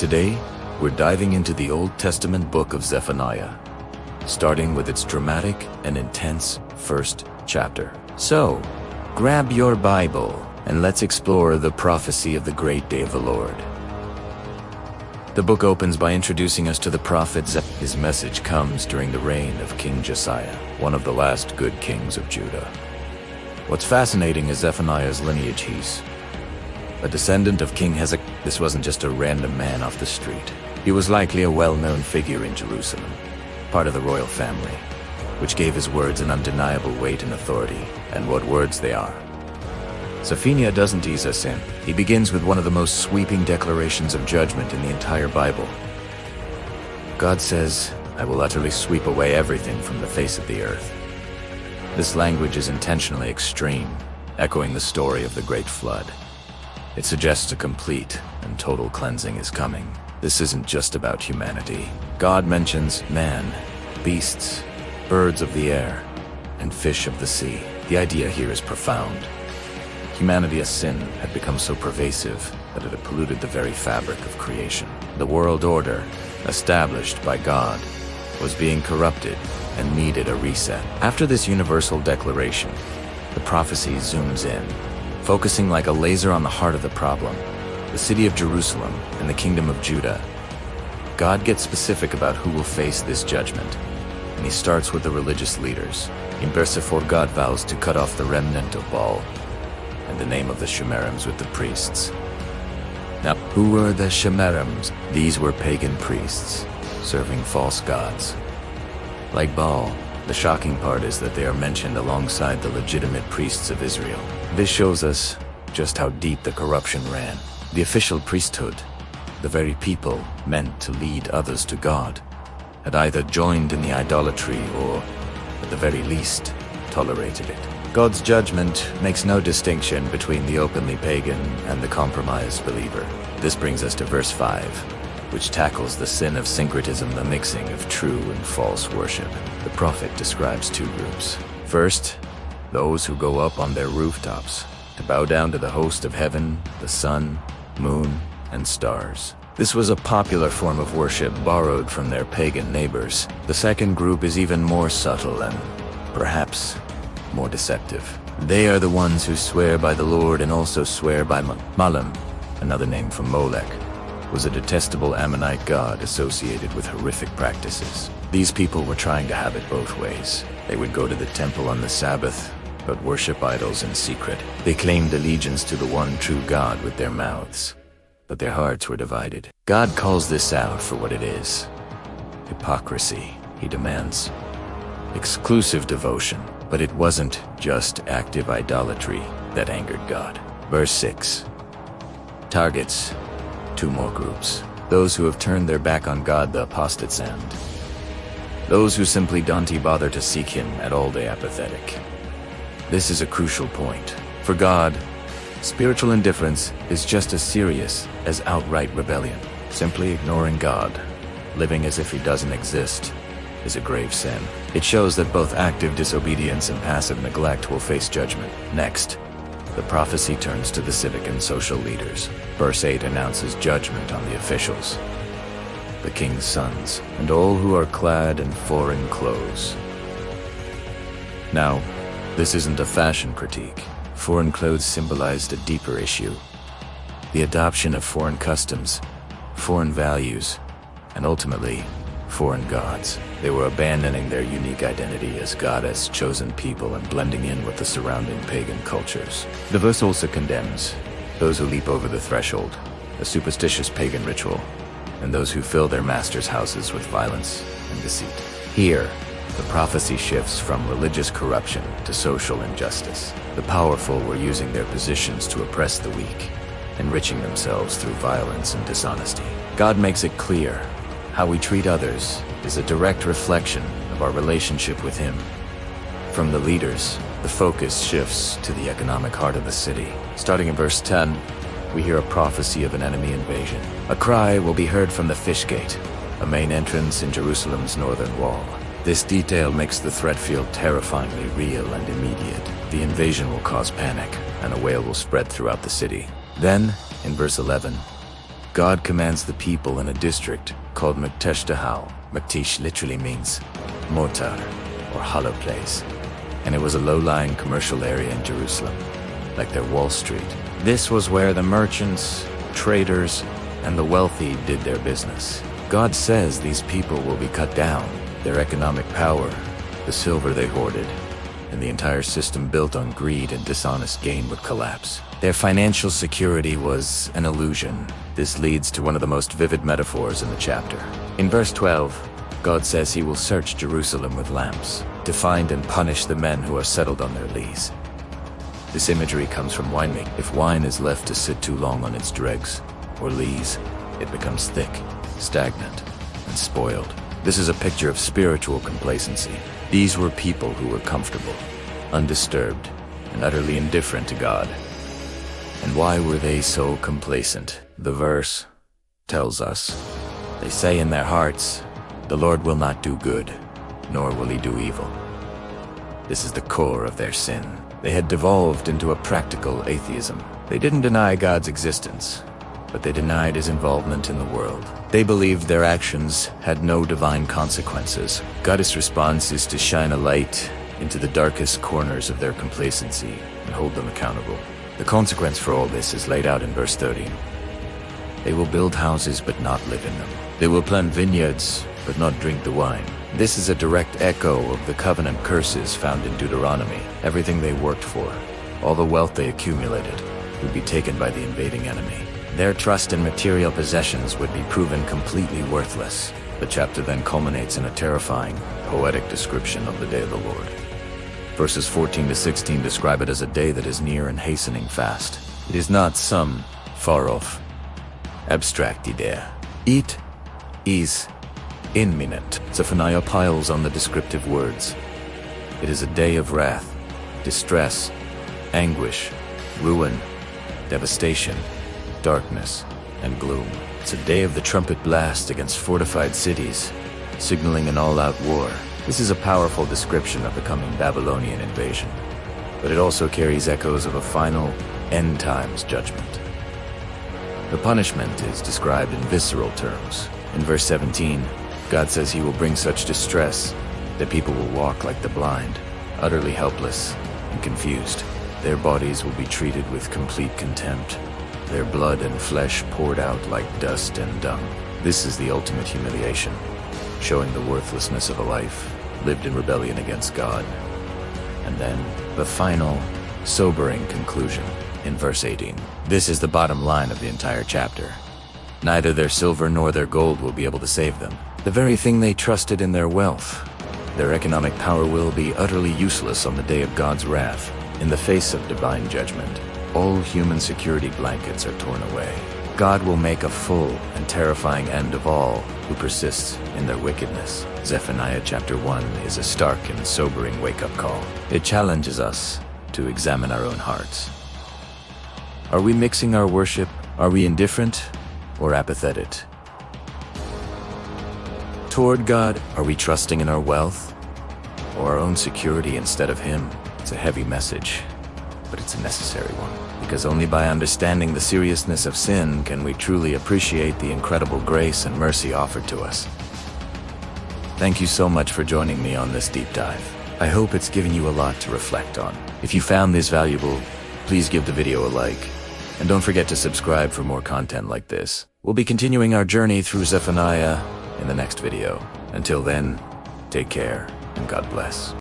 Today, we're diving into the Old Testament book of Zephaniah, starting with its dramatic and intense first chapter. So, grab your Bible and let's explore the prophecy of the great day of the Lord. The book opens by introducing us to the prophet Zephaniah. His message comes during the reign of King Josiah, one of the last good kings of Judah. What's fascinating is Zephaniah's lineage. He's a descendant of King Hezekiah. This wasn't just a random man off the street. He was likely a well-known figure in Jerusalem, part of the royal family, which gave his words an undeniable weight and authority. And what words they are. Zephaniah doesn't ease us in. He begins with one of the most sweeping declarations of judgment in the entire Bible. God says, "I will utterly sweep away everything from the face of the earth." This language is intentionally extreme, echoing the story of the Great Flood. It suggests a complete and total cleansing is coming. This isn't just about humanity. God mentions man, beasts, birds of the air, and fish of the sea. The idea here is profound. Humanity's sin had become so pervasive that it had polluted the very fabric of creation. The world order, established by God, was being corrupted and needed a reset. After this universal declaration, the prophecy zooms in, focusing like a laser on the heart of the problem, the city of Jerusalem and the kingdom of Judah. God gets specific about who will face this judgment, and he starts with the religious leaders. In verse 4, God vows to cut off the remnant of Baal and the name of the Chamrims with the priests. Now, who were the Chamrims? These were pagan priests, serving false gods. Like Baal, the shocking part is that they are mentioned alongside the legitimate priests of Israel. This shows us just how deep the corruption ran. The official priesthood, the very people meant to lead others to God, had either joined in the idolatry or, at the very least, tolerated it. God's judgment makes no distinction between the openly pagan and the compromised believer. This brings us to verse 5, which tackles the sin of syncretism, the mixing of true and false worship. The prophet describes two groups. First, those who go up on their rooftops to bow down to the host of heaven, the sun, moon, and stars. This was a popular form of worship borrowed from their pagan neighbors. The second group is even more subtle and, perhaps, more deceptive. They are the ones who swear by the Lord and also swear by Malam, another name for Molech, was a detestable Ammonite god associated with horrific practices. These people were trying to have it both ways. They would go to the temple on the Sabbath, but worship idols in secret. They claimed allegiance to the one true God with their mouths, but their hearts were divided. God calls this out for what it is. Hypocrisy. He demands exclusive devotion, but it wasn't just active idolatry that angered God. Verse 6 targets two more groups. Those who have turned their back on God, the apostates, and those who simply don't bother to seek him at all. They apathetic. This is a crucial point. For God, spiritual indifference is just as serious as outright rebellion. Simply ignoring God, living as if he doesn't exist, is a grave sin. It shows that both active disobedience and passive neglect will face judgment. Next, the prophecy turns to the civic and social leaders. Verse 8 announces judgment on the officials, the king's sons, and all who are clad in foreign clothes. Now, this isn't a fashion critique. Foreign clothes symbolized a deeper issue: the adoption of foreign customs, foreign values, and ultimately, foreign gods. They were abandoning their unique identity as God's chosen people and blending in with the surrounding pagan cultures. The verse also condemns those who leap over the threshold, a superstitious pagan ritual, and those who fill their masters' houses with violence and deceit. Here, the prophecy shifts from religious corruption to social injustice. The powerful were using their positions to oppress the weak, enriching themselves through violence and dishonesty. God makes it clear how we treat others is a direct reflection of our relationship with him. From the leaders, the focus shifts to the economic heart of the city. Starting in verse 10, we hear a prophecy of an enemy invasion. A cry will be heard from the Fish Gate, a main entrance in Jerusalem's northern wall. This detail makes the threat feel terrifyingly real and immediate. The invasion will cause panic, and a wail will spread throughout the city. Then, in verse 11, God commands the people in a district called Mekteshtahal. Mektish literally means mortar or hollow place, and it was a low-lying commercial area in Jerusalem, like their Wall Street. This was where the merchants, traders, and the wealthy did their business. God says these people will be cut down, their economic power, the silver they hoarded, and the entire system built on greed and dishonest gain would collapse. Their financial security was an illusion. This leads to one of the most vivid metaphors in the chapter. In verse 12, God says he will search Jerusalem with lamps to find and punish the men who are settled on their lees. This imagery comes from winemaking. If wine is left to sit too long on its dregs or lees, it becomes thick, stagnant, and spoiled. This is a picture of spiritual complacency. These were people who were comfortable, undisturbed, and utterly indifferent to God. And why were they so complacent? The verse tells us, they say in their hearts, the Lord will not do good, nor will he do evil. This is the core of their sin. They had devolved into a practical atheism. They didn't deny God's existence, but they denied his involvement in the world. They believed their actions had no divine consequences. God's response is to shine a light into the darkest corners of their complacency and hold them accountable. The consequence for all this is laid out in verse 13. They will build houses but not live in them. They will plant vineyards but not drink the wine. This is a direct echo of the covenant curses found in Deuteronomy. Everything they worked for, all the wealth they accumulated, would be taken by the invading enemy. Their trust in material possessions would be proven completely worthless. The chapter then culminates in a terrifying, poetic description of the day of the Lord. Verses 14 to 16 describe it as a day that is near and hastening fast. It is not some far-off, abstract idea. It is imminent. Zephaniah piles on the descriptive words. It is a day of wrath, distress, anguish, ruin, devastation, darkness, and gloom. It's a day of the trumpet blast against fortified cities, signaling an all-out war. This is a powerful description of the coming Babylonian invasion, but it also carries echoes of a final, end-times judgment. The punishment is described in visceral terms. In verse 17, God says he will bring such distress that people will walk like the blind, utterly helpless and confused. Their bodies will be treated with complete contempt, their blood and flesh poured out like dust and dung. This is the ultimate humiliation, showing the worthlessness of a life lived in rebellion against God. And then, the final, sobering conclusion in verse 18. This is the bottom line of the entire chapter. Neither their silver nor their gold will be able to save them. The very thing they trusted in their wealth, their economic power, will be utterly useless on the day of God's wrath. In the face of divine judgment, all human security blankets are torn away. God will make a full and terrifying end of all who persist in their wickedness. Zephaniah Chapter 1 is a stark and sobering wake-up call. It challenges us to examine our own hearts. Are we mixing our worship? Are we indifferent or apathetic toward God? Are we trusting in our wealth or our own security instead of him? It's a heavy message, but it's a necessary one, because only by understanding the seriousness of sin can we truly appreciate the incredible grace and mercy offered to us. Thank you so much for joining me on this deep dive. I hope it's given you a lot to reflect on. If you found this valuable, please give the video a like, and don't forget to subscribe for more content like this. We'll be continuing our journey through Zephaniah in the next video. Until then, take care and God bless.